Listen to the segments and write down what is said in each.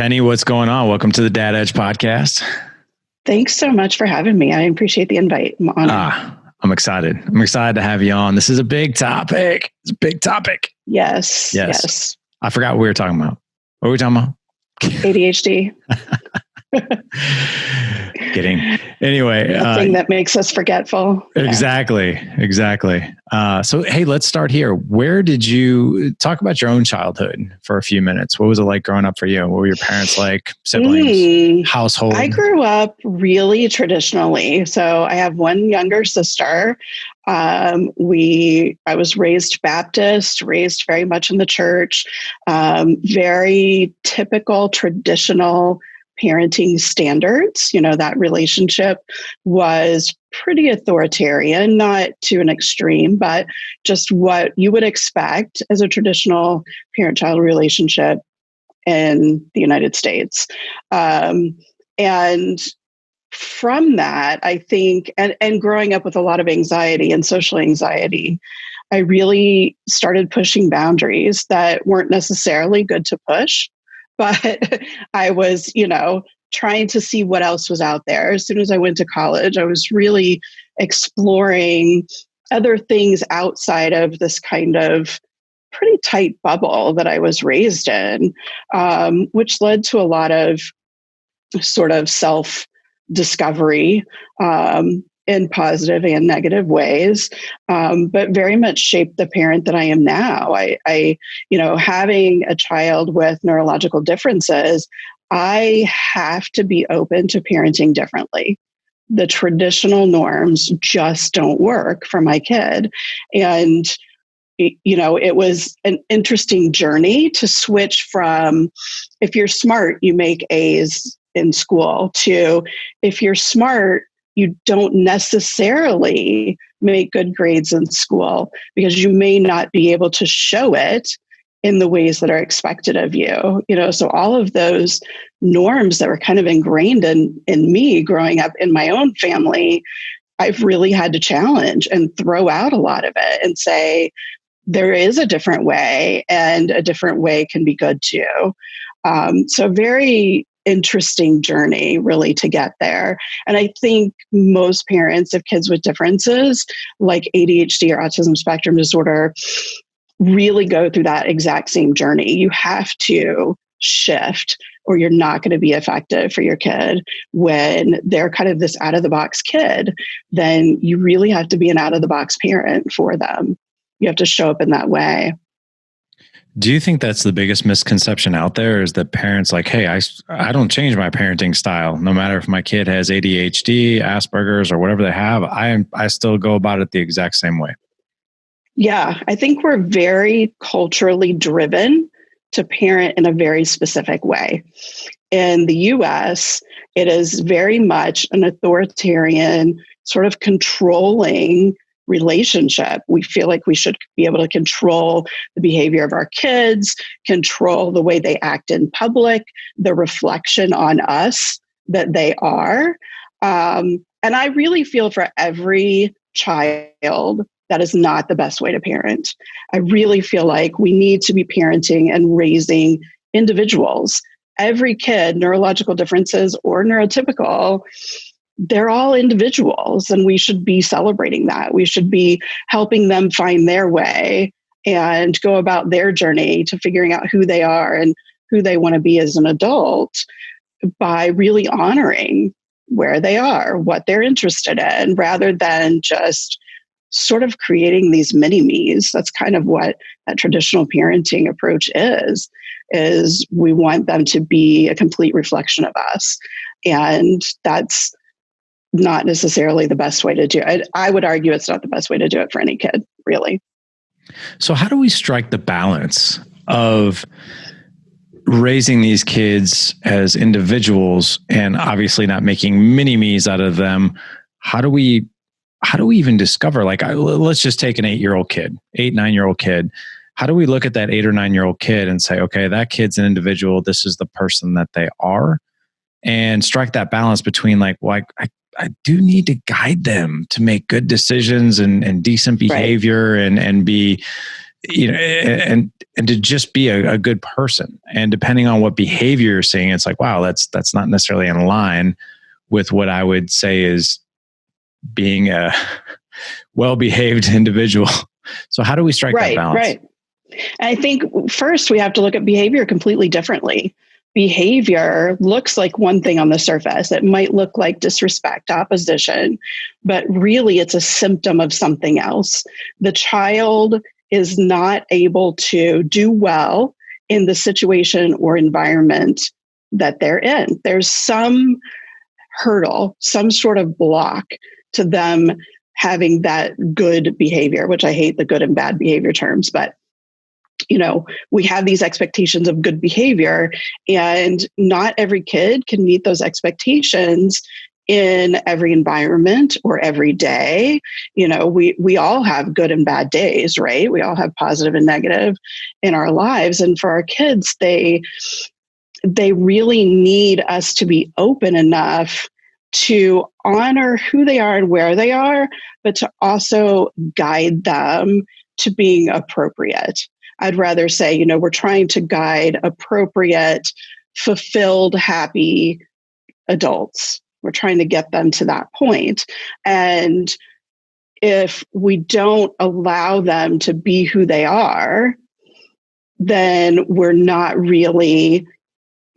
Penny, what's going on? Welcome to the Dad Edge podcast. Thanks so much for having me. I appreciate the invite. I'm honored. I'm excited. I'm excited to have you on. This is a big topic. It's a big topic. Yes. I forgot what we were talking about. What were we talking about? ADHD. Kidding. Anyway. The thing that makes us forgetful. Exactly. So, hey, let's start here. Where did you talk about your own childhood for a few minutes? What was it like growing up for you? What were your parents like? Siblings? Household? I grew up really traditionally. So I have one younger sister. I was raised Baptist, raised very much in the church, very typical traditional parenting standards. That relationship was pretty authoritarian, not to an extreme, but just what you would expect as a traditional parent-child relationship in the United States. And from that, I think, and growing up with a lot of anxiety and social anxiety, I really started pushing boundaries that weren't necessarily good to push. But I was, trying to see what else was out there. As soon as I went to college, I was really exploring other things outside of this kind of pretty tight bubble that I was raised in, which led to a lot of sort of self-discovery in positive and negative ways, but very much shaped the parent that I am now. I having a child with neurological differences, I have to be open to parenting differently. The traditional norms just don't work for my kid. And, it was an interesting journey to switch from, if you're smart, you make A's in school, to if you're smart, you don't necessarily make good grades in school because you may not be able to show it in the ways that are expected of you. So all of those norms that were kind of ingrained in me growing up in my own family, I've really had to challenge and throw out a lot of it and say, there is a different way, and a different way can be good too. So very interesting journey really to get there. And I think most parents of kids with differences like ADHD or autism spectrum disorder really go through that exact same journey. You have to shift or you're not going to be effective for your kid. When they're kind of this out of the box kid, then you really have to be an out of the box parent for them. You have to show up in that way. Do you think that's the biggest misconception out there, is that parents like, hey, I don't change my parenting style. No matter if my kid has ADHD, Asperger's, or whatever they have, I still go about it the exact same way. Yeah, I think we're very culturally driven to parent in a very specific way. In the US, it is very much an authoritarian, sort of controlling relationship. We feel like we should be able to control the behavior of our kids, control the way they act in public, the reflection on us that they are. And I really feel for every child, that is not the best way to parent. I really feel like we need to be parenting and raising individuals. Every kid, neurological differences or neurotypical, they're all individuals, and we should be celebrating that. We should be helping them find their way and go about their journey to figuring out who they are and who they want to be as an adult by really honoring where they are, what they're interested in, rather than just sort of creating these mini-me's. That's kind of what that traditional parenting approach is we want them to be a complete reflection of us. And that's not necessarily the best way to do it. I would argue it's not the best way to do it for any kid, really. So how do we strike the balance of raising these kids as individuals and obviously not making mini-me's out of them? How do we even discover, let's just take an 9-year-old kid. How do we look at that 8 or 9-year-old kid and say, okay, that kid's an individual. This is the person that they are, and strike that balance between I do need to guide them to make good decisions and decent behavior, right, and be and to just be a good person. And depending on what behavior you're seeing, it's like, wow, that's not necessarily in line with what I would say is being a well-behaved individual. So how do we strike that balance? Right. And I think first we have to look at behavior completely differently. Behavior looks like one thing on the surface. It might look like disrespect, opposition, but really it's a symptom of something else. The child is not able to do well in the situation or environment that they're in. There's some hurdle, some sort of block to them having that good behavior, which I hate the good and bad behavior terms, but we have these expectations of good behavior, and not every kid can meet those expectations in every environment or every day. We all have good and bad days, right? We all have positive and negative in our lives. And for our kids, they really need us to be open enough to honor who they are and where they are, but to also guide them to being appropriate. I'd rather say, we're trying to guide appropriate, fulfilled, happy adults. We're trying to get them to that point. And if we don't allow them to be who they are, then we're not really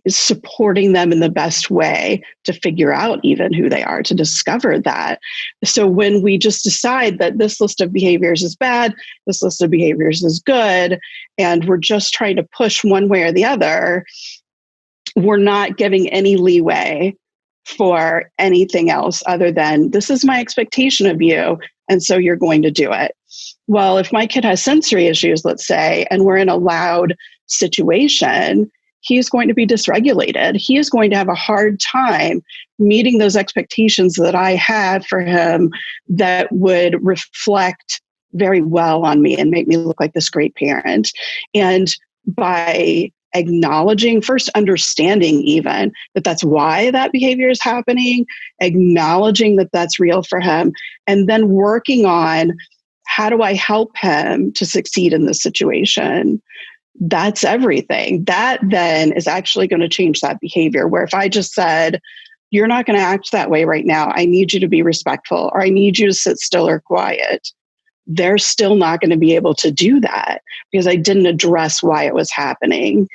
supporting them in the best way to figure out even who they are, to discover that. So when we just decide that this list of behaviors is bad, this list of behaviors is good, and we're just trying to push one way or the other, we're not giving any leeway for anything else other than this is my expectation of you, and so you're going to do it. Well, if my kid has sensory issues, let's say, and we're in a loud situation, he's going to be dysregulated. He is going to have a hard time meeting those expectations that I have for him that would reflect very well on me and make me look like this great parent. And by acknowledging, first understanding even that that's why that behavior is happening, acknowledging that that's real for him, and then working on how do I help him to succeed in this situation. That's everything. That then is actually going to change that behavior. Where if I just said, you're not going to act that way right now, I need you to be respectful, or I need you to sit still or quiet, they're still not going to be able to do that because I didn't address why it was happening.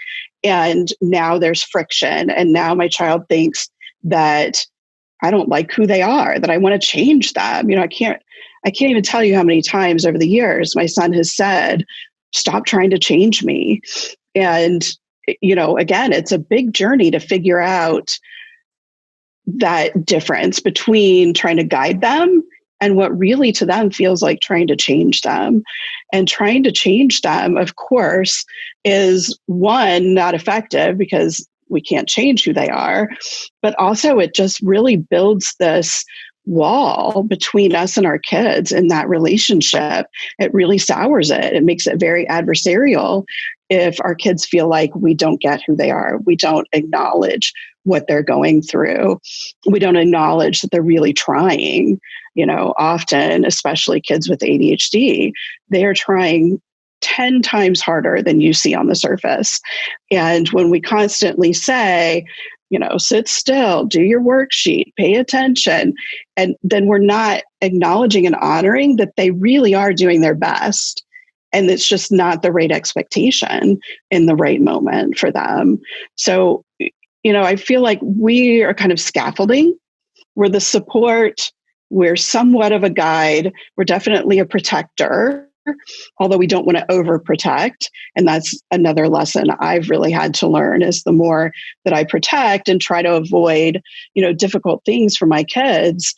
And now there's friction. And now my child thinks that I don't like who they are, that I want to change them. I can't even tell you how many times over the years my son has said, stop trying to change me. And, again, it's a big journey to figure out that difference between trying to guide them and what really to them feels like trying to change them. And trying to change them, of course, is one, not effective because we can't change who they are, but also it just really builds this wall between us and our kids in that relationship. It really sours it. It makes it very adversarial if our kids feel like we don't get who they are. We don't acknowledge what they're going through. We don't acknowledge that they're really trying. Often, especially kids with ADHD, they are trying 10 times harder than you see on the surface. And when we constantly say, sit still, do your worksheet, pay attention, and then we're not acknowledging and honoring that they really are doing their best. And it's just not the right expectation in the right moment for them. So, I feel like we are kind of scaffolding. We're the support. We're somewhat of a guide. We're definitely a protector, although we don't want to overprotect. And that's another lesson I've really had to learn is the more that I protect and try to avoid, difficult things for my kids,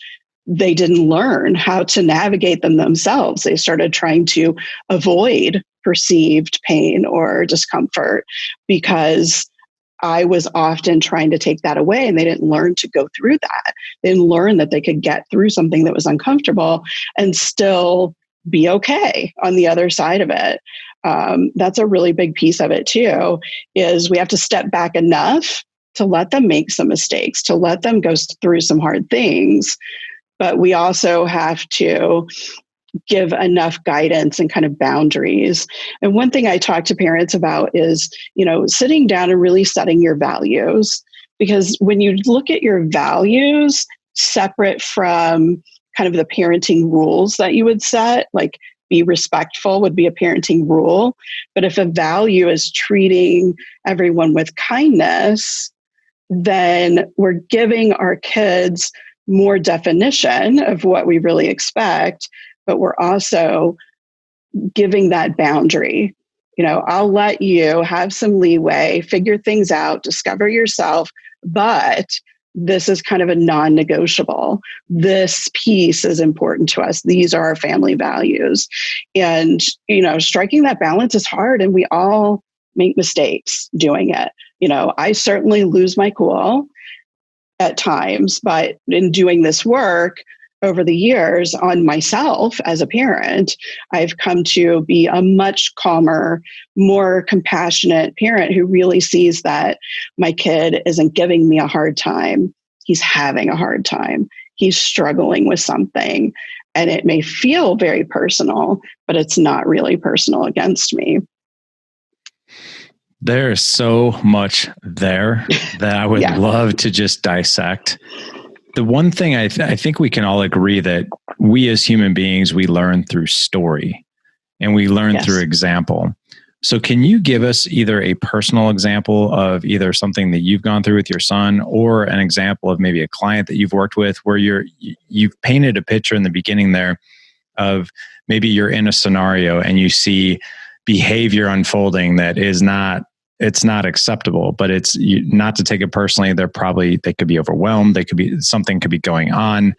they didn't learn how to navigate them themselves. They started trying to avoid perceived pain or discomfort because I was often trying to take that away, and they didn't learn to go through that. They didn't learn that they could get through something that was uncomfortable and still be okay on the other side of it. That's a really big piece of it too, is we have to step back enough to let them make some mistakes, to let them go through some hard things. But we also have to give enough guidance and kind of boundaries. And one thing I talk to parents about is, sitting down and really setting your values. Because when you look at your values separate from kind of the parenting rules that you would set, like be respectful would be a parenting rule. But if a value is treating everyone with kindness, then we're giving our kids more definition of what we really expect, but we're also giving that boundary. I'll let you have some leeway, figure things out, discover yourself, but this is kind of a non-negotiable. This piece is important to us. These are our family values. And, striking that balance is hard, and we all make mistakes doing it. I certainly lose my cool at times, but in doing this work over the years on myself as a parent, I've come to be a much calmer, more compassionate parent who really sees that my kid isn't giving me a hard time. He's having a hard time. He's struggling with something. And it may feel very personal, but it's not really personal against me. There's so much there that I would love to just dissect. The one thing I think we can all agree that we as human beings, we learn through story and we learn through example. So can you give us either a personal example of either something that you've gone through with your son, or an example of maybe a client that you've worked with where you've painted a picture in the beginning there of maybe you're in a scenario and you see behavior unfolding that is it's not acceptable, but it's not to take it personally. They could be overwhelmed. Something could be going on,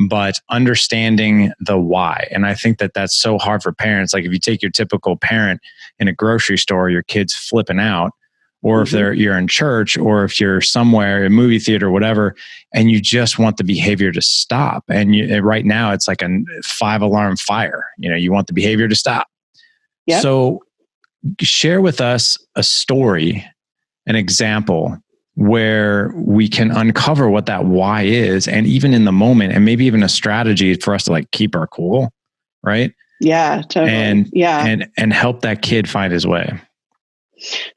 but understanding the why. And I think that that's so hard for parents. Like if you take your typical parent in a grocery store, your kid's flipping out, or if you're in church, or if you're somewhere, a movie theater, whatever, and you just want the behavior to stop. And right now it's like a 5-alarm fire. You want the behavior to stop. Yep. So share with us a story, an example where we can uncover what that why is, and even in the moment, and maybe even a strategy for us to like keep our cool, right? Yeah, totally. And help that kid find his way.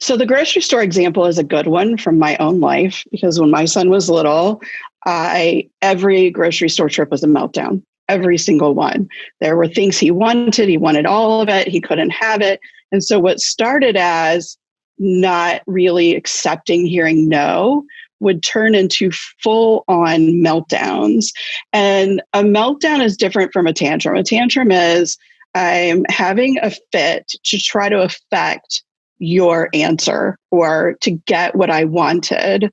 So the grocery store example is a good one from my own life, because when my son was little, every grocery store trip was a meltdown. Every single one. There were things he wanted all of it, he couldn't have it. And so what started as not really accepting hearing no would turn into full-on meltdowns. And a meltdown is different from a tantrum. A tantrum is I'm having a fit to try to affect your answer or to get what I wanted.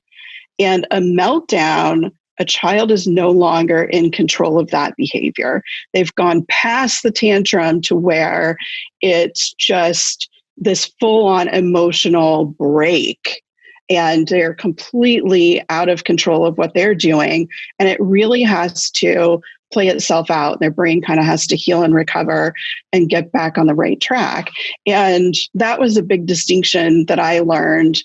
And a meltdown, a child is no longer in control of that behavior. They've gone past the tantrum to where it's just this full-on emotional break, and they're completely out of control of what they're doing. And it really has to play itself out. Their brain kind of has to heal and recover and get back on the right track. And that was a big distinction that I learned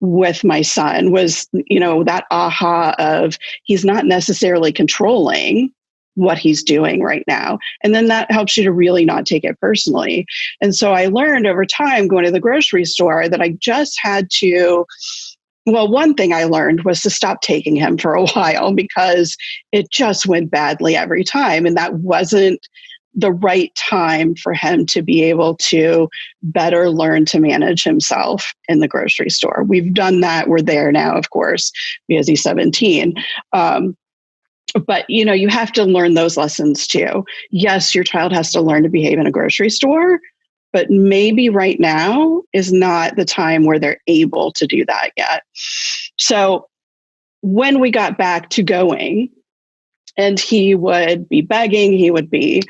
with my son was, that aha of he's not necessarily controlling what he's doing right now. And then that helps you to really not take it personally. And so I learned over time going to the grocery store that I just had to, one thing I learned was to stop taking him for a while, because it just went badly every time. And that wasn't the right time for him to be able to better learn to manage himself in the grocery store. We've done that. We're there now, of course, because he's 17. But, you have to learn those lessons too. Yes, your child has to learn to behave in a grocery store, but maybe right now is not the time where they're able to do that yet. So when we got back to going, and he would be begging, he would be,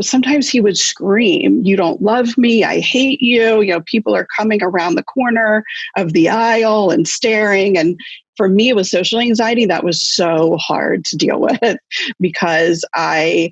sometimes he would scream, "You don't love me, I hate you." People are coming around the corner of the aisle and staring. And for me, with social anxiety, that was so hard to deal with, because I'm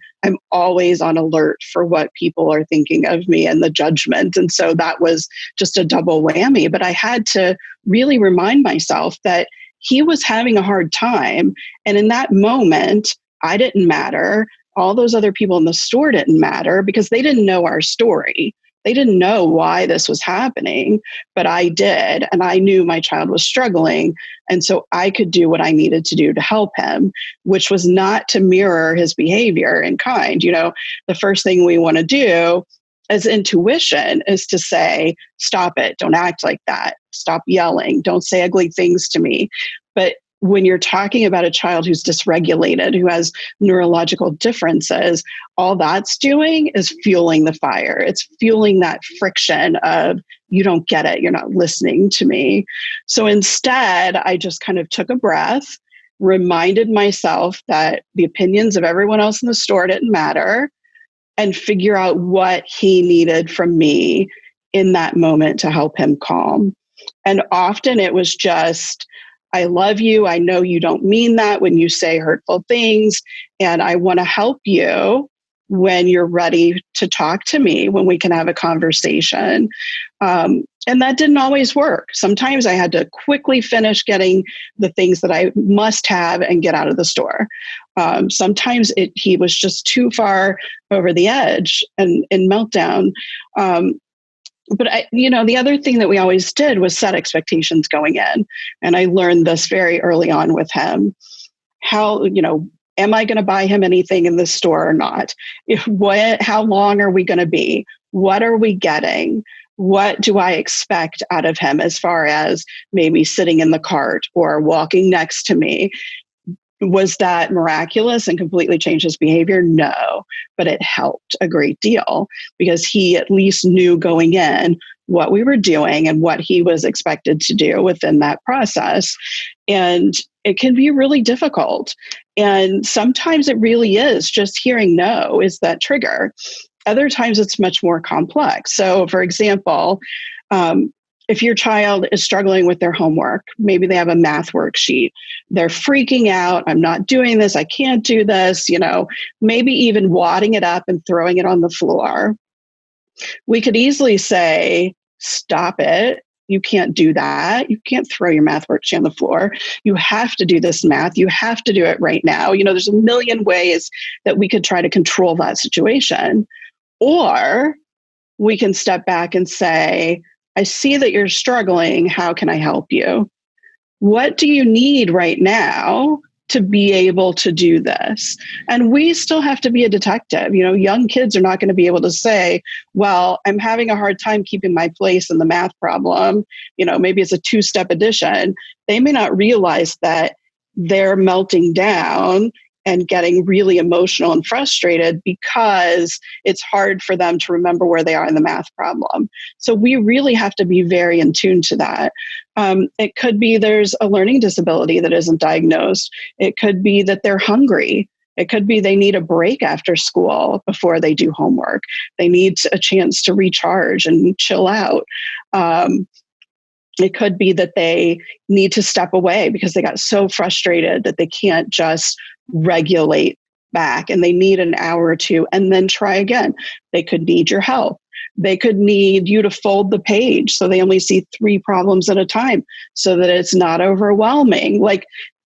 always on alert for what people are thinking of me and the judgment. And so that was just a double whammy. But I had to really remind myself that he was having a hard time. And in that moment, I didn't matter. all those other people in the store didn't matter because they didn't know our story. They didn't know why this was happening, but I did. And I knew my child was struggling. And so I could do what I needed to do to help him, which was not to mirror his behavior in kind. The first thing we want to do as intuition is to say, stop it. Don't act like that. Stop yelling. Don't say ugly things to me. But when you're talking about a child who's dysregulated, who has neurological differences, all that's doing is fueling the fire. It's fueling that friction of, you don't get it. You're not listening to me. So instead, I just kind of took a breath, reminded myself that the opinions of everyone else in the store didn't matter, and figure out what he needed from me in that moment to help him calm. And often it was just, I love you. I know you don't mean that when you say hurtful things. And I want to help you when you're ready to talk to me, when we can have a conversation. And that didn't always work. Sometimes I had to quickly finish getting the things that I must have and get out of the store. Sometimes he was just too far over the edge and in meltdown. But the other thing that we always did was set expectations going in. And I learned this very early on with him. How, am I going to buy him anything in the store or not? How long are we going to be? What are we getting? What do I expect out of him as far as maybe sitting in the cart or walking next to me? Was that miraculous and completely changed his behavior? No, but it helped a great deal because he at least knew going in what we were doing and what he was expected to do within that process. And it can be really difficult. And sometimes it really is just hearing no is that trigger. Other times it's much more complex. So for example, if your child is struggling with their homework, maybe they have a math worksheet, they're freaking out, I'm not doing this, I can't do this, maybe even wadding it up and throwing it on the floor. We could easily say, stop it. You can't do that. You can't throw your math worksheet on the floor. You have to do this math. You have to do it right now. There's a million ways that we could try to control that situation. Or we can step back and say, I see that you're struggling. How can I help you? What do you need right now to be able to do this? And we still have to be a detective. Young kids are not going to be able to say, well, I'm having a hard time keeping my place in the math problem. Maybe it's a 2-step addition. They may not realize that they're melting down and getting really emotional and frustrated because it's hard for them to remember where they are in the math problem. So we really have to be very in tune to that. It could be there's a learning disability that isn't diagnosed. It could be that they're hungry. It could be they need a break after school before they do homework. They need a chance to recharge and chill out. It could be that they need to step away because they got so frustrated that they can't just regulate back and they need an hour or two and then try again. They could need your help. They could need you to fold the page so they only see 3 problems at a time so that it's not overwhelming.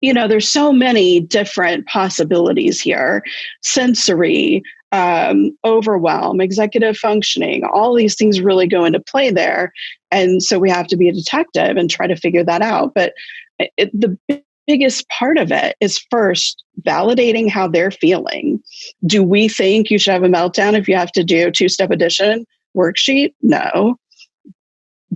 There's so many different possibilities here. Sensory, overwhelm, executive functioning, all these things really go into play there. And so we have to be a detective and try to figure that out. But the biggest part of it is first validating how they're feeling. Do we think you should have a meltdown if you have to do a 2-step addition worksheet? No.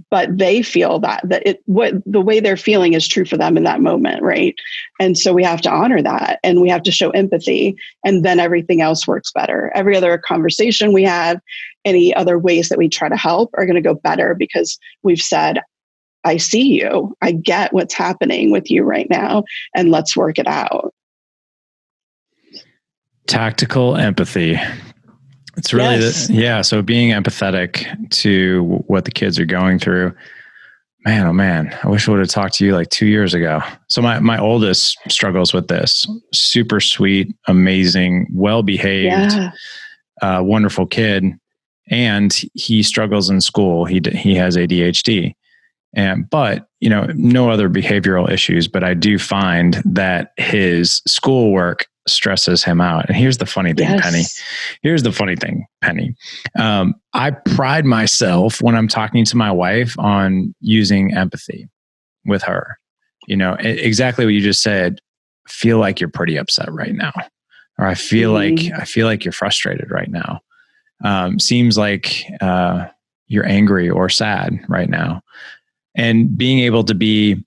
But they feel that the way they're feeling is true for them in that moment, right? And so we have to honor that and we have to show empathy, and then everything else works better. Every other conversation we have, any other ways that we try to help are going to go better because we've said, I see you, I get what's happening with you right now, and let's work it out. Tactical empathy. It's really, yes. So being empathetic to what the kids are going through, man, oh man, I wish I would have talked to you like 2 years ago. So my oldest struggles with this. Super sweet, amazing, well-behaved, wonderful kid. And he struggles in school. He has ADHD. But no other behavioral issues, but I do find that his schoolwork stresses him out. And here's the funny thing, Yes. Penny. Here's the funny thing, Penny. I pride myself when I'm talking to my wife on using empathy with her. Exactly what you just said. Feel like you're pretty upset right now, or I feel like you're frustrated right now. Seems like you're angry or sad right now, and being able to be,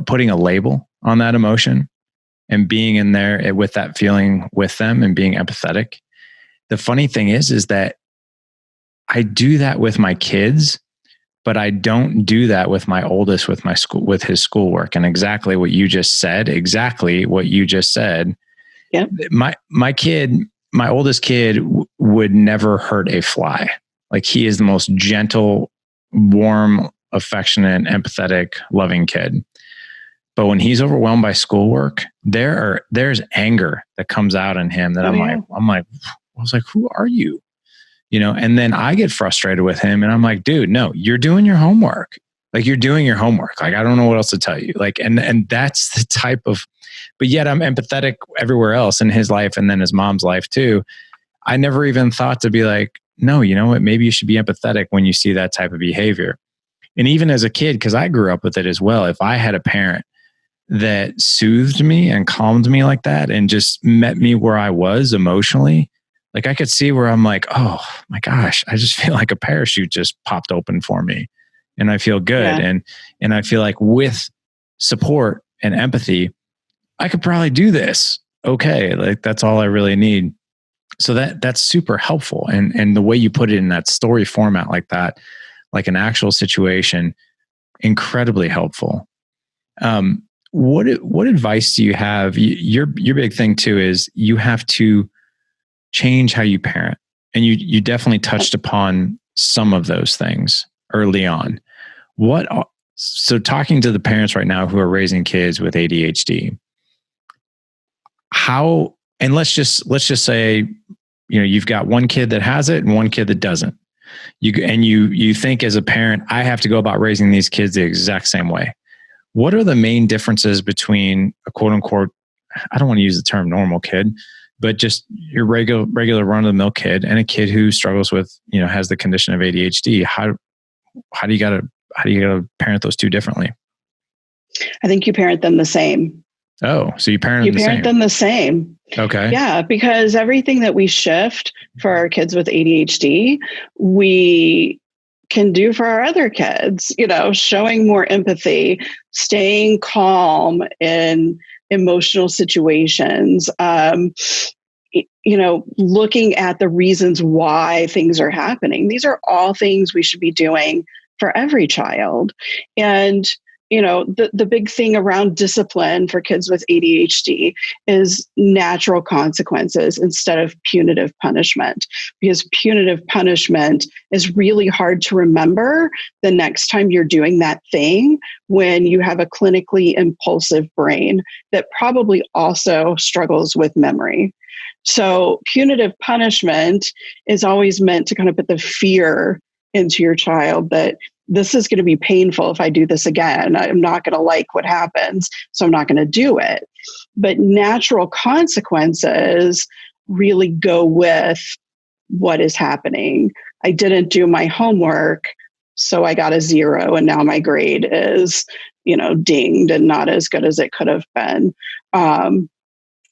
putting a label on that emotion and being in there with that feeling with them and being empathetic. The funny thing is that I do that with my kids, but I don't do that with my oldest, with his schoolwork. And exactly what you just said. Yep. My oldest kid would never hurt a fly. Like, he is the most gentle, warm, affectionate, empathetic, loving kid. But when he's overwhelmed by schoolwork, there's anger that comes out in him that I was like, who are you? And then I get frustrated with him and I'm like, dude, no, you're doing your homework. Like, you're doing your homework. Like, I don't know what else to tell you. Like, and that's the type of, but yet I'm empathetic everywhere else in his life and then his mom's life too. I never even thought to be like, no, you know what? Maybe you should be empathetic when you see that type of behavior. And even as a kid, because I grew up with it as well, if I had a parent that soothed me and calmed me like that and just met me where I was emotionally, like, I could see where I'm like, oh my gosh, I just feel like a parachute just popped open for me and I feel good. Yeah. And I feel like with support and empathy, I could probably do this. Okay. Like, that's all I really need. So that's super helpful. And the way you put it in that story format like that, like an actual situation, incredibly helpful. What advice do you have? Your big thing too is you have to change how you parent, and you definitely touched upon some of those things early on. So talking to the parents right now who are raising kids with ADHD, how, and let's just say, you've got one kid that has it and one kid that doesn't. You think as a parent, I have to go about raising these kids the exact same way. What are the main differences between a quote unquote, I don't want to use the term normal kid, but just your regular run of the mill kid and a kid who struggles with, has the condition of ADHD? How do you gotta parent those two differently? I think you parent them the same. Oh, so you parent them the same. Okay. Yeah, because everything that we shift for our kids with ADHD, we can do for our other kids, showing more empathy, staying calm in emotional situations, looking at the reasons why things are happening. These are all things we should be doing for every child. And the big thing around discipline for kids with ADHD is natural consequences instead of punitive punishment, because punitive punishment is really hard to remember the next time you're doing that thing when you have a clinically impulsive brain that probably also struggles with memory. So punitive punishment is always meant to kind of put the fear into your child that this is going to be painful if I do this again. I'm not going to like what happens, so I'm not going to do it. But natural consequences really go with what is happening. I didn't do my homework, so I got a 0, and now my grade is, dinged and not as good as it could have been.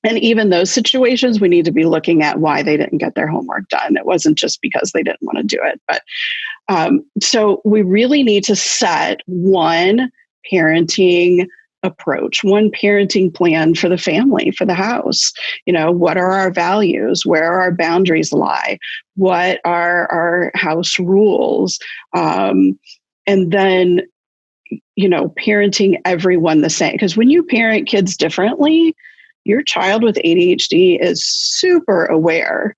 And even those situations, we need to be looking at why they didn't get their homework done. It wasn't just because they didn't want to do it. But so we really need to set one parenting approach, one parenting plan for the family, for the house. What are our values? Where our boundaries lie? What are our house rules? And then, parenting everyone the same. Because when you parent kids differently, your child with ADHD is super aware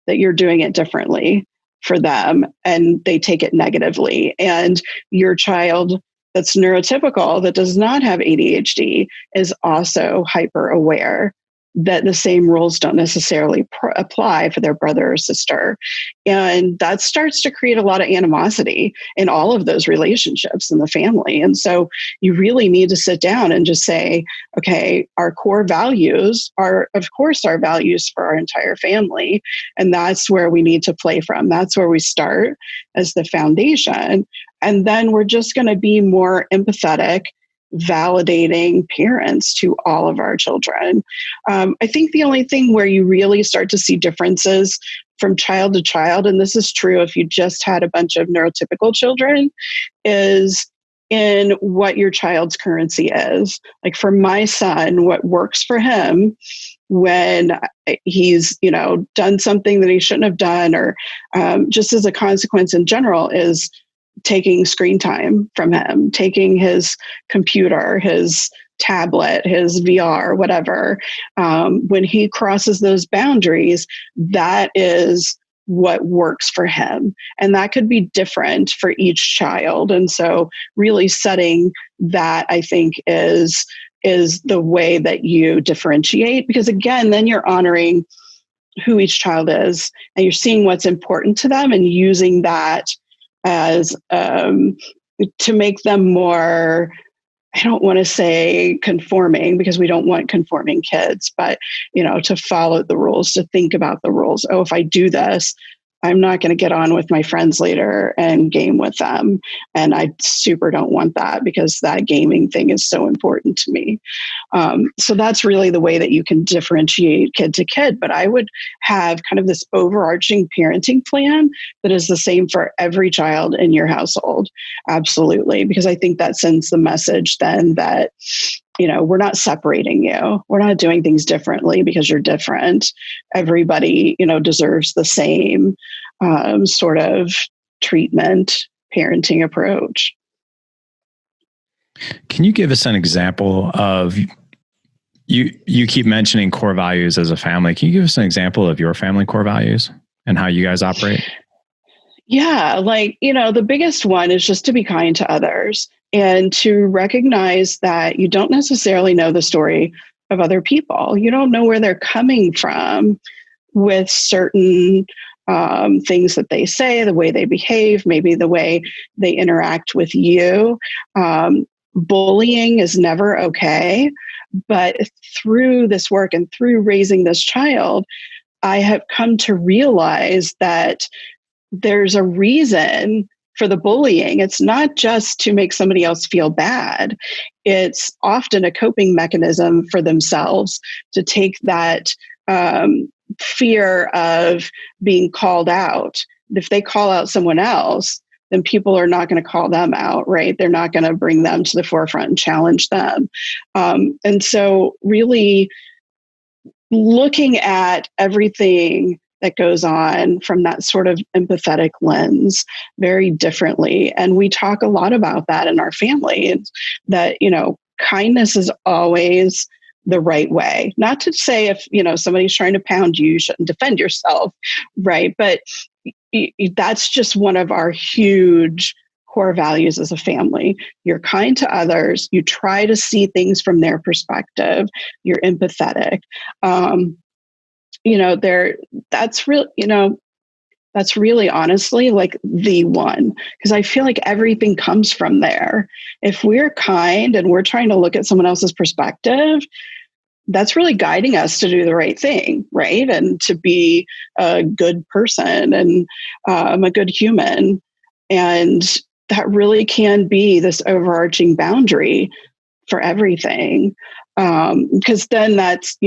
that you're doing it differently for them, and they take it negatively. And your child that's neurotypical, that does not have ADHD, is also hyper aware that the same rules don't necessarily apply for their brother or sister. And that starts to create a lot of animosity in all of those relationships in the family. And so you really need to sit down and just say, okay, our core values are, of course, our values for our entire family. And that's where we need to play from. That's where we start as the foundation. And then we're just going to be more empathetic, validating parents to all of our children. I think the only thing where you really start to see differences from child to child, and this is true if you just had a bunch of neurotypical children, is in what your child's currency is. Like for my son, what works for him when he's, done something that he shouldn't have done, or just as a consequence in general, is taking screen time from him, taking his computer, his tablet, his VR, whatever. When he crosses those boundaries, that is what works for him. And that could be different for each child. And so really setting that, I think, is the way that you differentiate, because again, then you're honoring who each child is and you're seeing what's important to them and using that as to make them more, I don't want to say conforming, because we don't want conforming kids, but, to follow the rules, to think about the rules. Oh, if I do this, I'm not going to get on with my friends later and game with them. And I super don't want that, because that gaming thing is so important to me. So that's really the way that you can differentiate kid to kid. But I would have kind of this overarching parenting plan that is the same for every child in your household. Absolutely. Because I think that sends the message then that, we're not separating you. We're not doing things differently because you're different. Everybody, deserves the same sort of treatment, parenting approach. Can you give us an example of, you keep mentioning core values as a family. Can you give us an example of your family core values and how you guys operate? Yeah, the biggest one is just to be kind to others and to recognize that you don't necessarily know the story of other people. You don't know where they're coming from with certain things that they say, the way they behave, maybe the way they interact with you. Bullying is never okay. But through this work and through raising this child, I have come to realize that there's a reason for the bullying. It's not just to make somebody else feel bad. It's often a coping mechanism for themselves to take that fear of being called out. If they call out someone else, then people are not going to call them out, right? They're not going to bring them to the forefront and challenge them. And so really looking at everything that goes on from that sort of empathetic lens very differently. And we talk a lot about that in our family. It's that, kindness is always the right way. Not to say if, somebody's trying to pound you, you shouldn't defend yourself, right? But that's just one of our huge core values as a family. You're kind to others. You try to see things from their perspective. You're empathetic. That's really honestly like the one, because I feel like everything comes from there. If we're kind and we're trying to look at someone else's perspective, that's really guiding us to do the right thing, right? And to be a good person and a good human. And that really can be this overarching boundary for everything. Because then that's,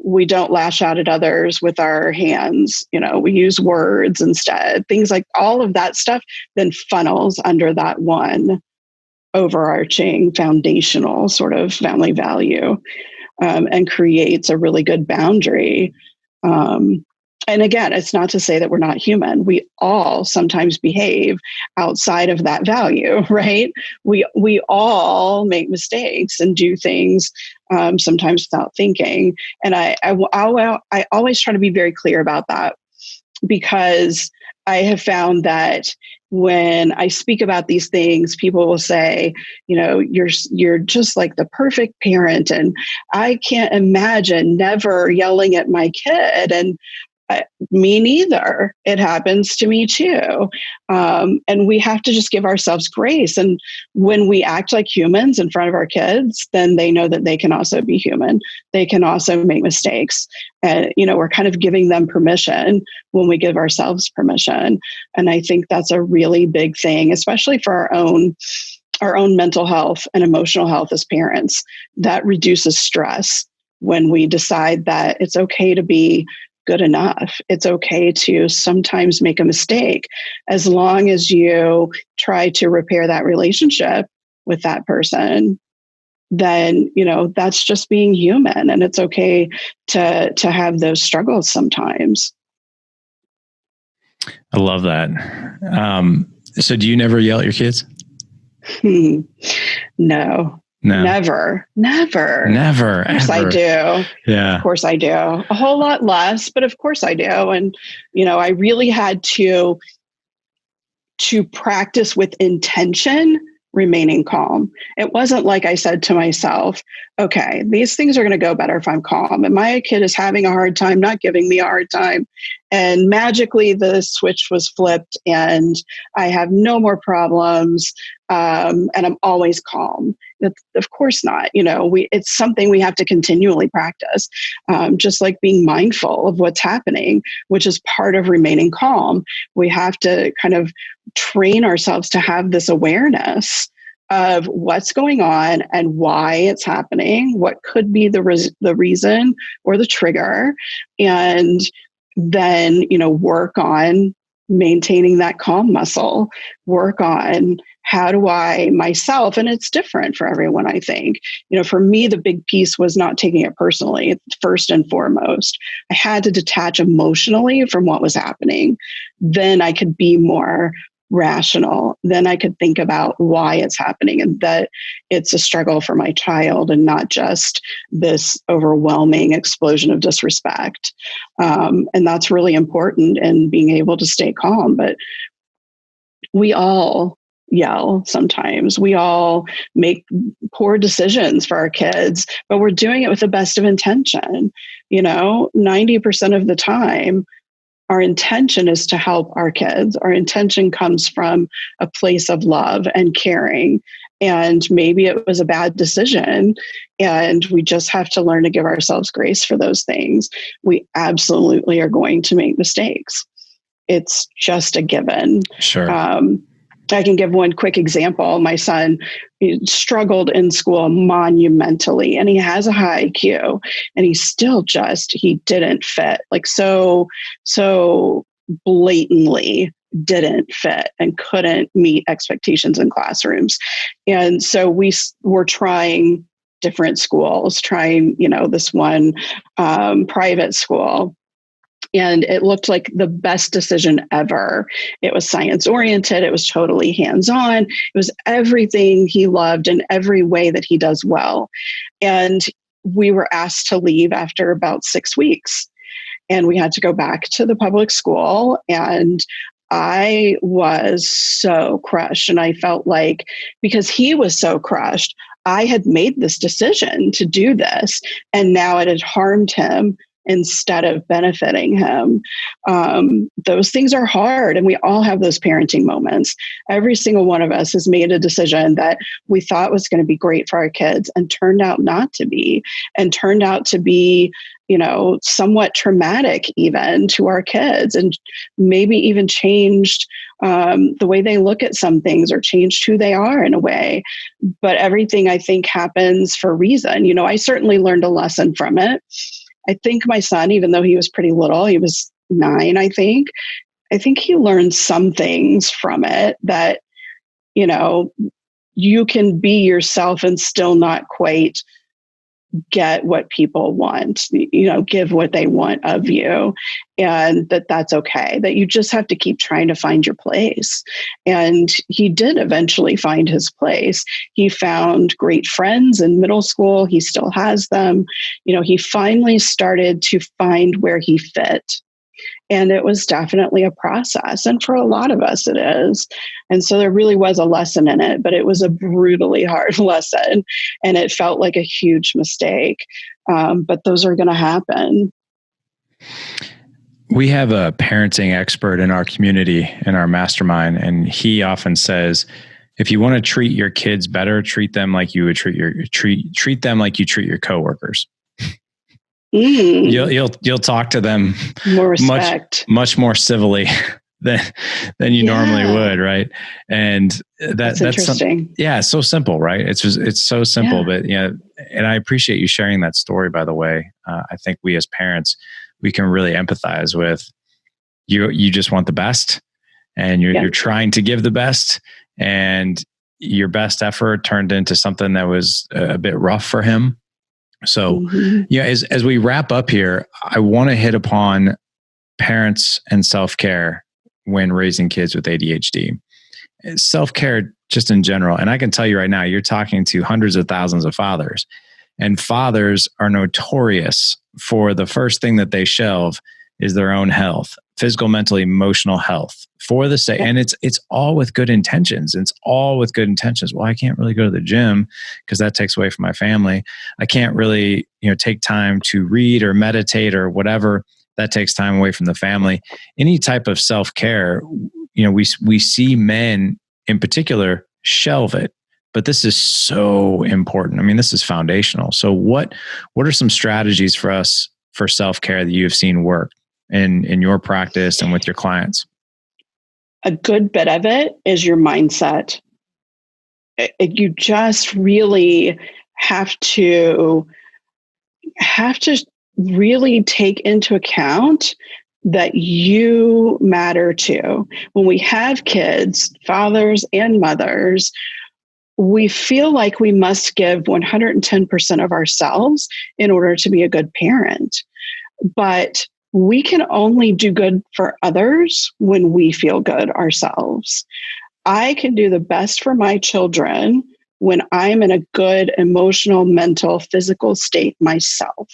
we don't lash out at others with our hands. We use words instead. Things like all of that stuff then funnels under that one overarching foundational sort of family value, and creates a really good boundary. And again, it's not to say that we're not human. We all sometimes behave outside of that value, right? We all make mistakes and do things sometimes without thinking. And I always try to be very clear about that, because I have found that when I speak about these things, people will say, you're just like the perfect parent. And I can't imagine never yelling at my kid. And me neither. It happens to me too. And we have to just give ourselves grace. And when we act like humans in front of our kids, then they know that they can also be human. They can also make mistakes. And, we're kind of giving them permission when we give ourselves permission. And I think that's a really big thing, especially for our own mental health and emotional health as parents. That reduces stress when we decide that it's okay to be good enough. It's okay to sometimes make a mistake, as long as you try to repair that relationship with that person. Then, that's just being human, and it's okay to have those struggles sometimes. I love that. So do you never yell at your kids? No. Never. Of course I do. Yeah. Of course I do. A whole lot less, but of course I do. And, I really had to practice with intention remaining calm. It wasn't like I said to myself, okay, these things are going to go better if I'm calm. And my kid is having a hard time, not giving me a hard time. And magically the switch was flipped and I have no more problems. And I'm always calm. Of course not. It's something we have to continually practice, just like being mindful of what's happening, which is part of remaining calm. We have to kind of train ourselves to have this awareness of what's going on and why it's happening, what could be the reason or the trigger, and then, work on maintaining that calm muscle, work on how do I myself, and it's different for everyone, I think. For me, the big piece was not taking it personally, first and foremost. I had to detach emotionally from what was happening. Then I could be more rational. Then I could think about why it's happening and that it's a struggle for my child and not just this overwhelming explosion of disrespect. And that's really important in being able to stay calm. But we all yell sometimes. We all make poor decisions for our kids, but we're doing it with the best of intention. 90% of the time, our intention is to help our kids. Our intention comes from a place of love and caring. And maybe it was a bad decision, and we just have to learn to give ourselves grace for those things. We absolutely are going to make mistakes. It's just a given. Sure. I can give one quick example. My son struggled in school monumentally, and he has a high IQ, and he didn't fit, like so blatantly didn't fit and couldn't meet expectations in classrooms. And so we were trying different schools, this one private school. And it looked like the best decision ever. It was science oriented. It was totally hands-on. It was everything he loved in every way that he does well. And we were asked to leave after about 6 weeks. And we had to go back to the public school. And I was so crushed. And I felt like, because he was so crushed, I had made this decision to do this. And now it had harmed him instead of benefiting him. Those things are hard, and we all have those parenting moments. Every single one of us has made a decision that we thought was going to be great for our kids and turned out not to be, and turned out to be, somewhat traumatic even to our kids, and maybe even changed the way they look at some things or changed who they are in a way. But everything, I think, happens for a reason. I certainly learned a lesson from it. I think my son, even though he was pretty little, he was 9, I think he learned some things from it that, you can be yourself and still not quite get what people want, give what they want of you, and that's okay, that you just have to keep trying to find your place. And he did eventually find his place. He found great friends in middle school. He still has them. He finally started to find where he fit. And it was definitely a process. And for a lot of us, it is. And so there really was a lesson in it, but it was a brutally hard lesson. And it felt like a huge mistake. But those are going to happen. We have a parenting expert in our community, in our mastermind, and he often says, if you want to treat your kids better, treat them like you would treat them like you treat your coworkers. You'll talk to them more respect, much more civilly than you normally would, right? And that's interesting. It's so simple, right? It's so simple, but and I appreciate you sharing that story. By the way, I think we as parents, we can really empathize with you. You just want the best, and you're trying to give the best, and your best effort turned into something that was a bit rough for him. So, as we wrap up here, I want to hit upon parents and self-care when raising kids with ADHD. Self-care just in general. And I can tell you right now, you're talking to hundreds of thousands of fathers, and fathers are notorious for the first thing that they shelve is their own health, physical, mental, emotional health, for the sake. And it's all with good intentions. It's all with good intentions. Well, I can't really go to the gym because that takes away from my family. I can't really, take time to read or meditate or whatever. That takes time away from the family. Any type of self-care, we see men in particular shelve it. But this is so important. I mean, this is foundational. So what are some strategies for us for self-care that you have seen work in your practice and with your clients? A good bit of it is your mindset. You just really have to really take into account that you matter too. When we have kids, fathers and mothers, we feel like we must give 110% of ourselves in order to be a good parent. But we can only do good for others when we feel good ourselves. I can do the best for my children when I'm in a good emotional, mental, physical state myself.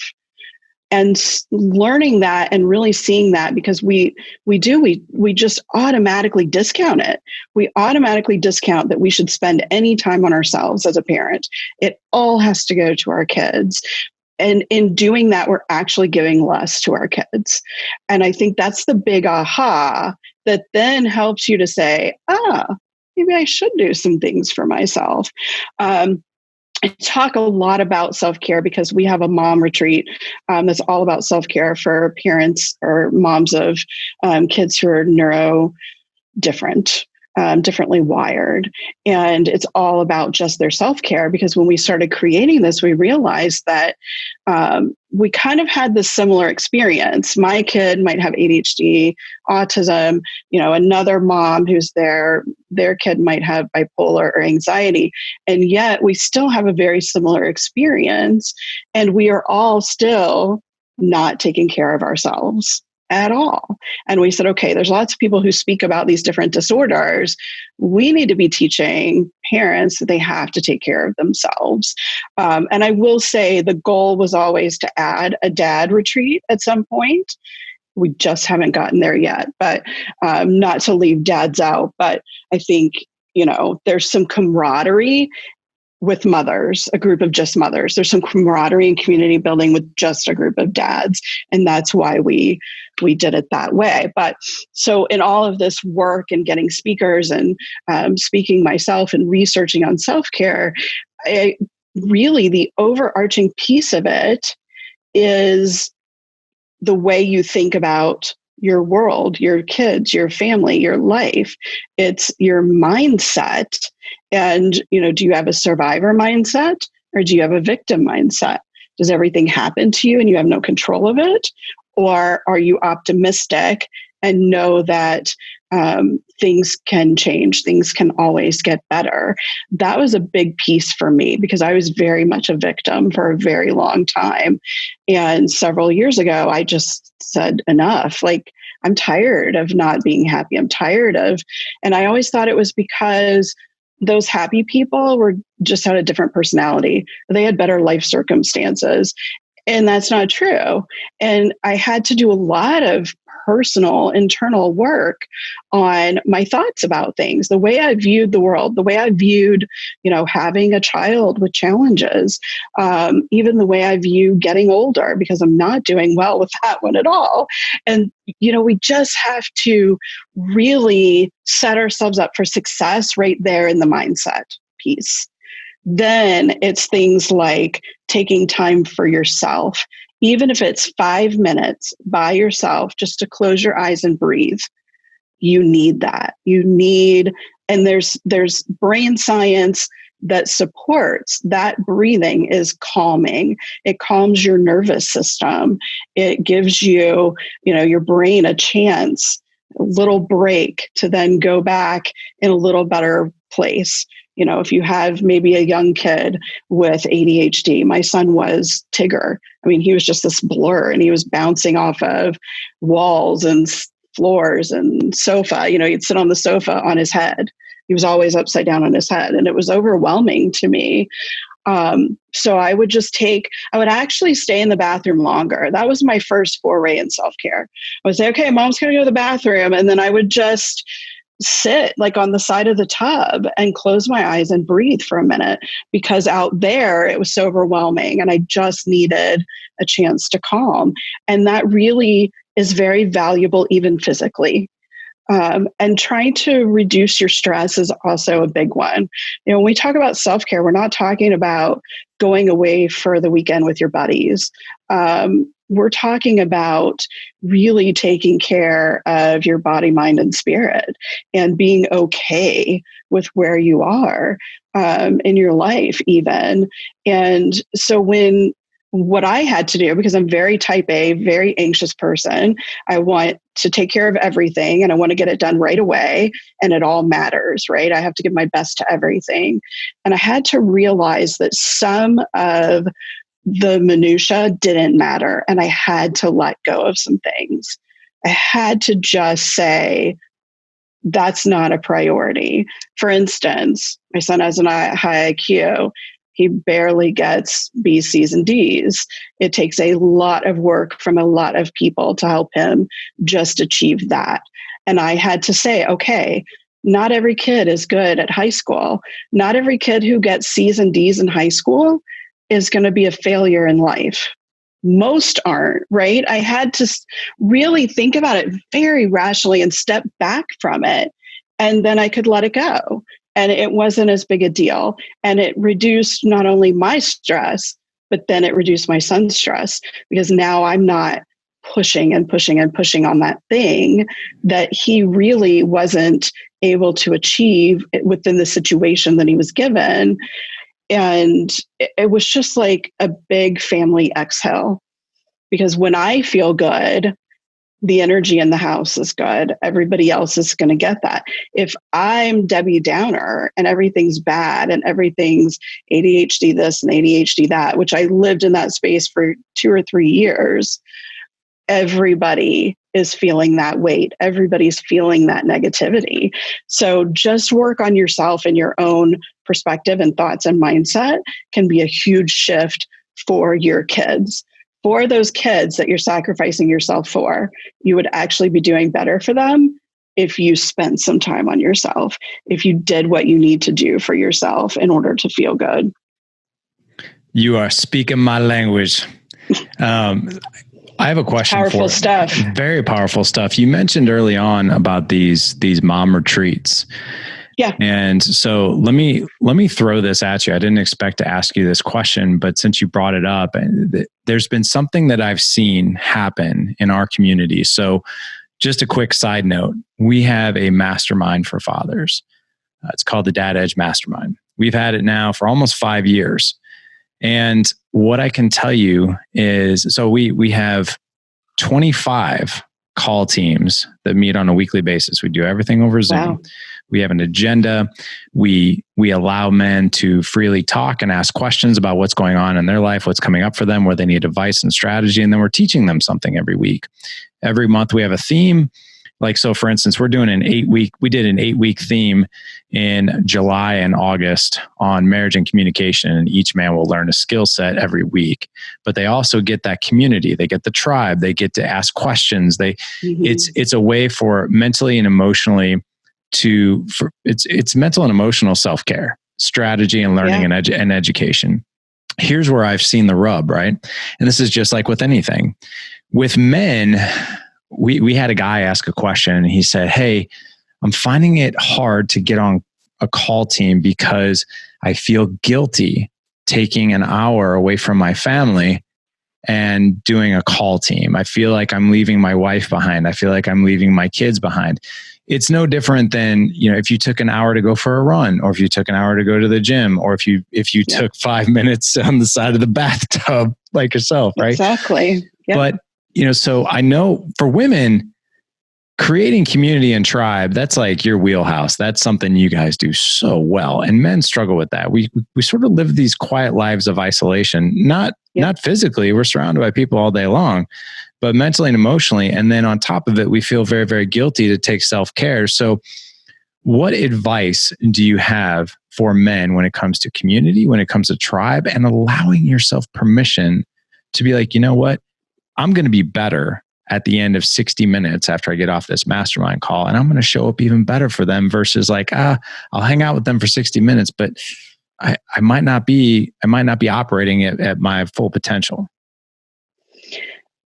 And learning that and really seeing that, because we just automatically discount it. We automatically discount that we should spend any time on ourselves as a parent. It all has to go to our kids. And in doing that, we're actually giving less to our kids. And I think that's the big aha that then helps you to say, maybe I should do some things for myself. I talk a lot about self-care because we have a mom retreat that's all about self-care for parents or moms of kids who are differently wired. And it's all about just their self-care, because when we started creating this, we realized that we kind of had this similar experience. My kid might have ADHD, autism, another mom who's their kid might have bipolar or anxiety. And yet we still have a very similar experience. And we are all still not taking care of ourselves at all. And we said, okay, there's lots of people who speak about these different disorders. We need to be teaching parents that they have to take care of themselves. And I will say the goal was always to add a dad retreat at some point. We just haven't gotten there yet, but not to leave dads out. But I think, there's some camaraderie with mothers, a group of just mothers. There's some camaraderie and community building with just a group of dads. And that's why we did it that way. But so in all of this work and getting speakers and speaking myself and researching on self-care, really the overarching piece of it is the way you think about your world, your kids, your family, your life. It's your mindset. And, do you have a survivor mindset or do you have a victim mindset? Does everything happen to you and you have no control of it? Or are you optimistic and know that things can change, things can always get better? That was a big piece for me because I was very much a victim for a very long time. And several years ago, I just said enough. Like, I'm tired of not being happy. I'm tired of, and I always thought it was because those happy people just had a different personality. They had better life circumstances. And that's not true. And I had to do a lot of personal internal work on my thoughts about things, the way I viewed the world, the way I viewed, having a child with challenges, even the way I view getting older, because I'm not doing well with that one at all. And, we just have to really set ourselves up for success right there in the mindset piece. Then it's things like taking time for yourself, even if it's 5 minutes by yourself, just to close your eyes and breathe. You need that. And there's brain science that supports that breathing is calming. It calms your nervous system. It gives you, your brain a chance, a little break to then go back in a little better place. If you have maybe a young kid with ADHD, my son was Tigger. I mean, he was just this blur, and he was bouncing off of walls and floors and sofa. He'd sit on the sofa on his head. He was always upside down on his head, and it was overwhelming to me. So I would actually stay in the bathroom longer. That was my first foray in self-care. I would say, okay, mom's going to go to the bathroom. And then I would just sit like on the side of the tub and close my eyes and breathe for a minute, because out there it was so overwhelming and I just needed a chance to calm. And that really is very valuable, even physically. And trying to reduce your stress is also a big one. When we talk about self-care, we're not talking about going away for the weekend with your buddies. We're talking about really taking care of your body, mind, and spirit, and being okay with where you are in your life even. And so what I had to do, because I'm very type A, very anxious person, I want to take care of everything and I want to get it done right away. And it all matters, right? I have to give my best to everything. And I had to realize that some of the minutia didn't matter. And I had to let go of some things. I had to just say, that's not a priority. For instance, my son has a high IQ. He barely gets B's, C's, and D's. It takes a lot of work from a lot of people to help him just achieve that. And I had to say, okay, not every kid is good at high school. Not every kid who gets C's and D's in high school is going to be a failure in life. Most aren't, right? I had to really think about it very rationally and step back from it. And then I could let it go. And it wasn't as big a deal. And it reduced not only my stress, but then it reduced my son's stress, because now I'm not pushing and pushing and pushing on that thing that he really wasn't able to achieve within the situation that he was given. And it was just like a big family exhale, because when I feel good, the energy in the house is good. Everybody else is going to get that. If I'm Debbie Downer and everything's bad and everything's ADHD this and ADHD that, which I lived in that space for 2 or 3 years, everybody is feeling that weight. Everybody's feeling that negativity. So just work on yourself and your own perspective and thoughts and mindset can be a huge shift for your kids. For those kids that you're sacrificing yourself for, you would actually be doing better for them if you spent some time on yourself, if you did what you need to do for yourself in order to feel good. You are speaking my language. I have a question. Powerful stuff. Very powerful stuff. You mentioned early on about these mom retreats. Yeah. And so let me throw this at you. I didn't expect to ask you this question, but since you brought it up, there's been something that I've seen happen in our community. So just a quick side note, we have a mastermind for fathers. It's called the Edge Mastermind. We've had it now for almost 5 years. And what I can tell you is, so we have 25 call teams that meet on a weekly basis. We do everything over Zoom. Wow. We have an agenda. We allow men to freely talk and ask questions about what's going on in their life, what's coming up for them, where they need advice and strategy. And then we're teaching them something every week. Every month we have a theme. Like, so for instance, we did an 8-week theme in July and August on marriage and communication. And each man will learn a skill set every week, but they also get that community. They get the tribe. They get to ask questions. It's a way for mentally and emotionally it's mental and emotional self-care strategy and learning and education. Here's where I've seen the rub, right? And this is just like with anything. With men, we had a guy ask a question and he said, "Hey, I'm finding it hard to get on a call team because I feel guilty taking an hour away from my family and doing a call team. I feel like I'm leaving my wife behind. I feel like I'm leaving my kids behind." It's no different than, if you took an hour to go for a run, or if you took an hour to go to the gym, or if you took 5 minutes on the side of the bathtub like yourself, right? Exactly. Yep. But, so I know for women, creating community and tribe, that's like your wheelhouse. That's something you guys do so well. And men struggle with that. We sort of live these quiet lives of isolation, not physically. We're surrounded by people all day long, but mentally and emotionally. And then on top of it, we feel very, very guilty to take self-care. So what advice do you have for men when it comes to community, when it comes to tribe, and allowing yourself permission to be like, you know what, I'm going to be better at the end of 60 minutes after I get off this mastermind call, and I'm going to show up even better for them versus like, I'll hang out with them for 60 minutes, but I might not be operating at my full potential.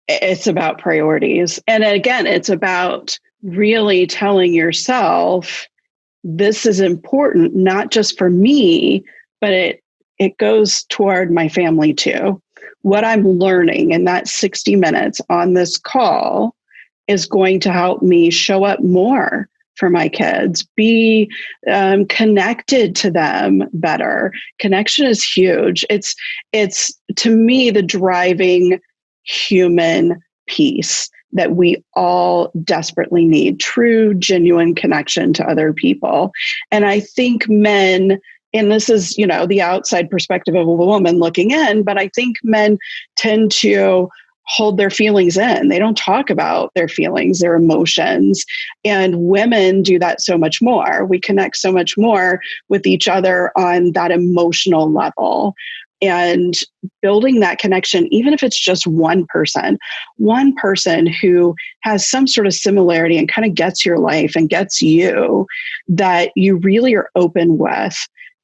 It's about priorities. And again, it's about really telling yourself, this is important, not just for me, but it goes toward my family too. What I'm learning in that 60 minutes on this call is going to help me show up more for my kids, be connected to them better. Connection is huge. It's to me, the driving human piece that we all desperately need, true, genuine connection to other people. And I think men, and this is, the outside perspective of a woman looking in, but I think men tend to hold their feelings in. They don't talk about their feelings, their emotions. And women do that so much more. We connect so much more with each other on that emotional level. And building that connection, even if it's just one person who has some sort of similarity and kind of gets your life and gets you, that you really are open with,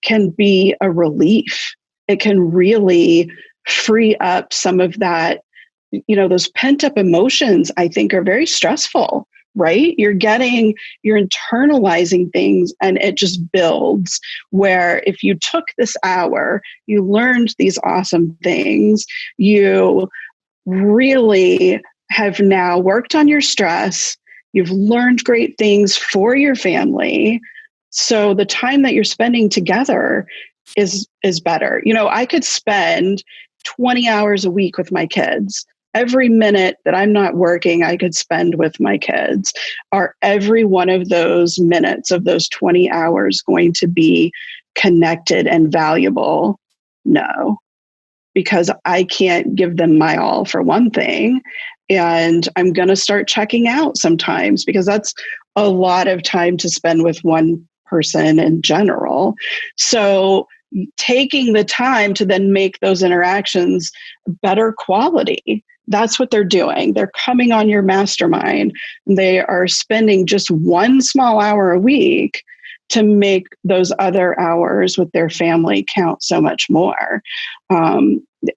can be a relief. It can really free up some of that, those pent up emotions, I think, are very stressful, right? You're internalizing things, and it just builds, where if you took this hour, you learned these awesome things, you really have now worked on your stress, you've learned great things for your family. So the time that you're spending together is better. I could spend 20 hours a week with my kids. Every minute that I'm not working, I could spend with my kids. Are every one of those minutes of those 20 hours going to be connected and valuable? No, because I can't give them my all, for one thing. And I'm going to start checking out sometimes, because that's a lot of time to spend with one person in general. So taking the time to then make those interactions better quality. That's what they're doing. They're coming on your mastermind. They are spending just one small hour a week to make those other hours with their family count so much more.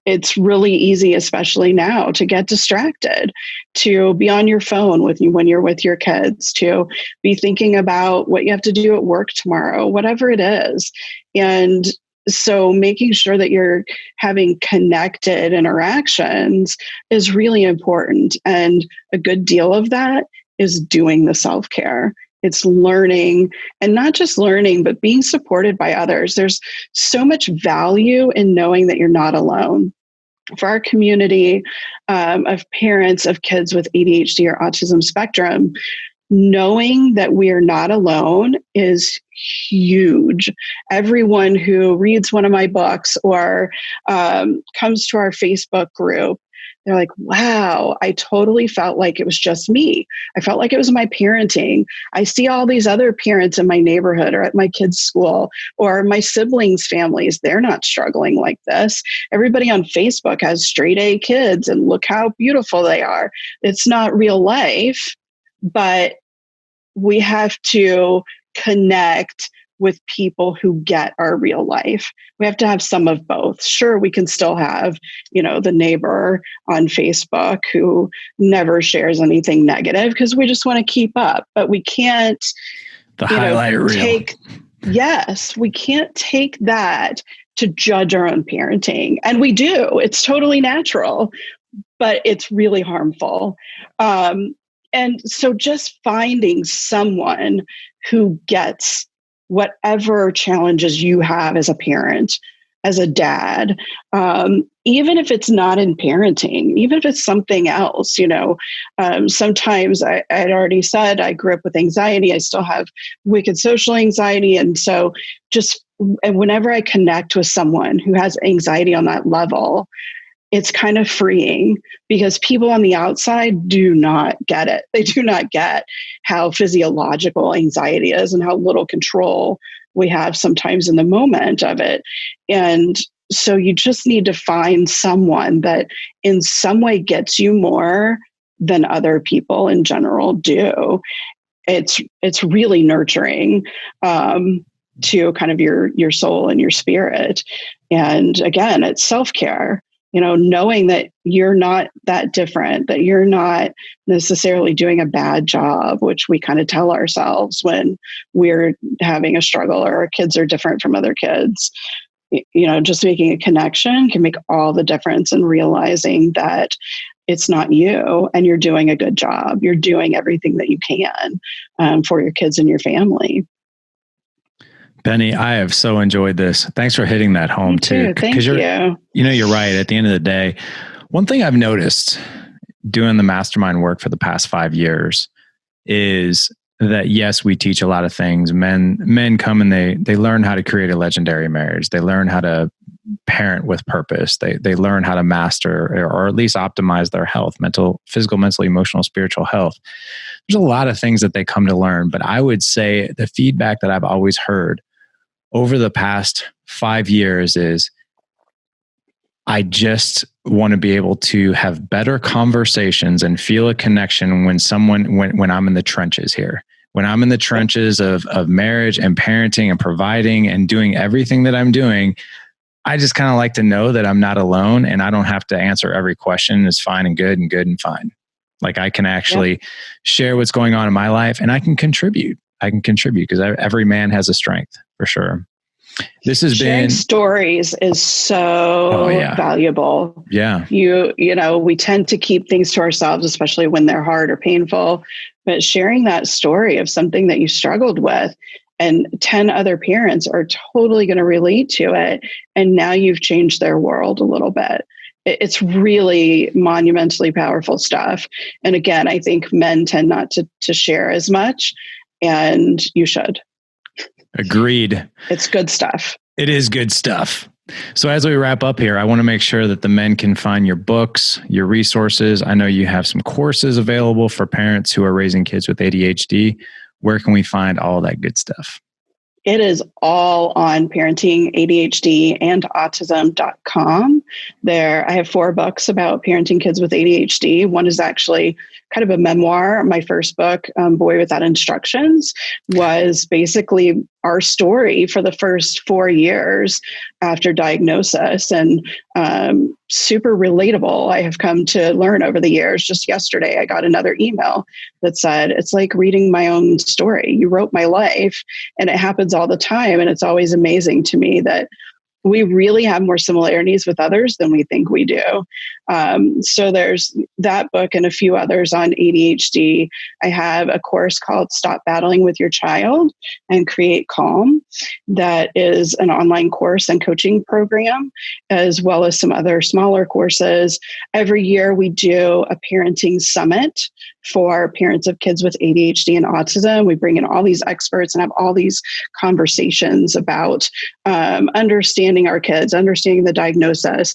It's really easy, especially now, to get distracted, to be on your phone when you're with your kids, to be thinking about what you have to do at work tomorrow, whatever it is. And so making sure that you're having connected interactions is really important. And a good deal of that is doing the self-care. It's learning, and not just learning, but being supported by others. There's so much value in knowing that you're not alone. For our community of parents of kids with ADHD or autism spectrum, knowing that we are not alone is huge. Everyone who reads one of my books or comes to our Facebook group They're like, wow, I totally felt like it was just me. I felt like it was my parenting. I see all these other parents in my neighborhood or at my kids' school or my siblings' families. They're not struggling like this. Everybody on Facebook has straight A kids and look how beautiful they are. It's not real life, but we have to connect with people who get our real life. We have to have some of both. Sure, we can still have, the neighbor on Facebook who never shares anything negative because we just want to keep up, but we can't the highlight reel. Yes, we can't take that to judge our own parenting. And we do. It's totally natural, but it's really harmful. And so just finding someone who gets whatever challenges you have as a parent, as a dad, even if it's not in parenting, even if it's something else, sometimes I'd already said I grew up with anxiety. I still have wicked social anxiety. And so whenever I connect with someone who has anxiety on that level, it's kind of freeing because people on the outside do not get it. They do not get how physiological anxiety is and how little control we have sometimes in the moment of it. And so you just need to find someone that in some way gets you more than other people in general do. It's really nurturing to kind of your soul and your spirit. And again, it's self-care. Knowing that you're not that different, that you're not necessarily doing a bad job, which we kind of tell ourselves when we're having a struggle or our kids are different from other kids. Just making a connection can make all the difference in realizing that it's not you and you're doing a good job. You're doing everything that you can for your kids and your family. Benny, I have so enjoyed this. Thanks for hitting that home too. Thank you. You're right. At the end of the day, one thing I've noticed doing the mastermind work for the past 5 years is that, yes, we teach a lot of things. Men come and they learn how to create a legendary marriage. They learn how to parent with purpose. They learn how to master or at least optimize their health, physical, mental, emotional, spiritual health. There's a lot of things that they come to learn, but I would say the feedback that I've always heard over the past 5 years is I just want to be able to have better conversations and feel a connection when I'm in the trenches here. When I'm in the trenches of marriage and parenting and providing and doing everything that I'm doing, I just kind of like to know that I'm not alone and I don't have to answer every question. It's fine and good and fine. Like I can actually share what's going on in my life and I can contribute. Because every man has a strength for sure. This has Sharing stories is so valuable. Yeah. We tend to keep things to ourselves, especially when they're hard or painful, but sharing that story of something that you struggled with and 10 other parents are totally going to relate to it. And now you've changed their world a little bit. It's really monumentally powerful stuff. And again, I think men tend not to share as much, and you should. Agreed. It's good stuff. It is good stuff. So as we wrap up here, I want to make sure that the men can find your books, your resources. I know you have some courses available for parents who are raising kids with ADHD. Where can we find all that good stuff? It is all on parenting, ADHD, and autism.com. There, I have 4 books about parenting kids with ADHD. One is actually kind of a memoir. My first book, Boy Without Instructions, was basically our story for the first 4 years after diagnosis, and super relatable. I have come to learn over the years. Just yesterday, I got another email that said, it's like reading my own story. You wrote my life, and it happens all the time. And it's always amazing to me that we really have more similarities with others than we think we do. So there's that book and a few others on ADHD. I have a course called Stop Battling with Your Child and Create Calm. that is an online course and coaching program, as well as some other smaller courses. Every year we do a parenting summit for parents of kids with ADHD and autism. We bring in all these experts and have all these conversations about understanding our kids, understanding the diagnosis,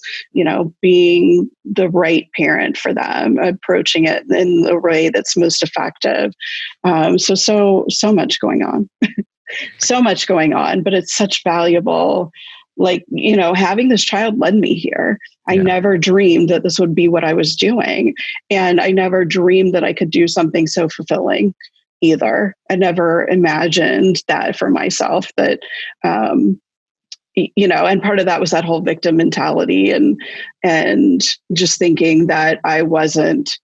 being the right parent for them, approaching it in the way that's most effective. So much going on. So much going on, but it's such valuable, having this child led me here. I never dreamed that this would be what I was doing. And I never dreamed that I could do something so fulfilling either. I never imagined that for myself, that, and part of that was that whole victim mentality and just thinking that I wasn't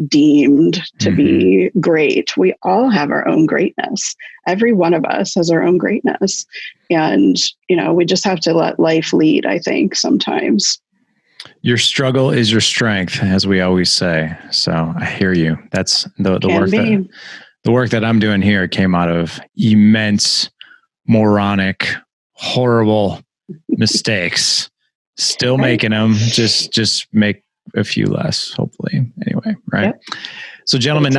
deemed to be great. We all have our own greatness. Every one of us has our own greatness. And, we just have to let life lead, I think, sometimes. Your struggle is your strength, as we always say. So I hear you. That's the work that I'm doing here came out of immense, moronic, horrible mistakes. Still making them, just make a few less, hopefully. Anyway, right? Yep. So gentlemen,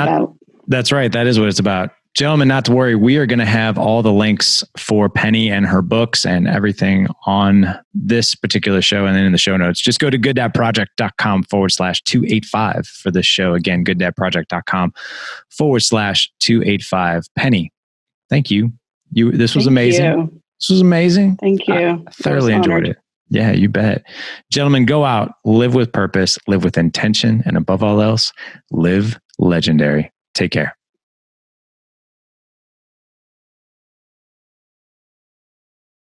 that's right. That is what it's about. Gentlemen, not to worry. We are going to have all the links for Penny and her books and everything on this particular show. And then in the show notes, just go to gooddadproject.com/285 for this show. Again, gooddadproject.com/285. Penny, thank you. This was amazing. This was amazing. Thank you. I thoroughly enjoyed it. Yeah, you bet. Gentlemen, go out, live with purpose, live with intention, and above all else, live legendary. Take care.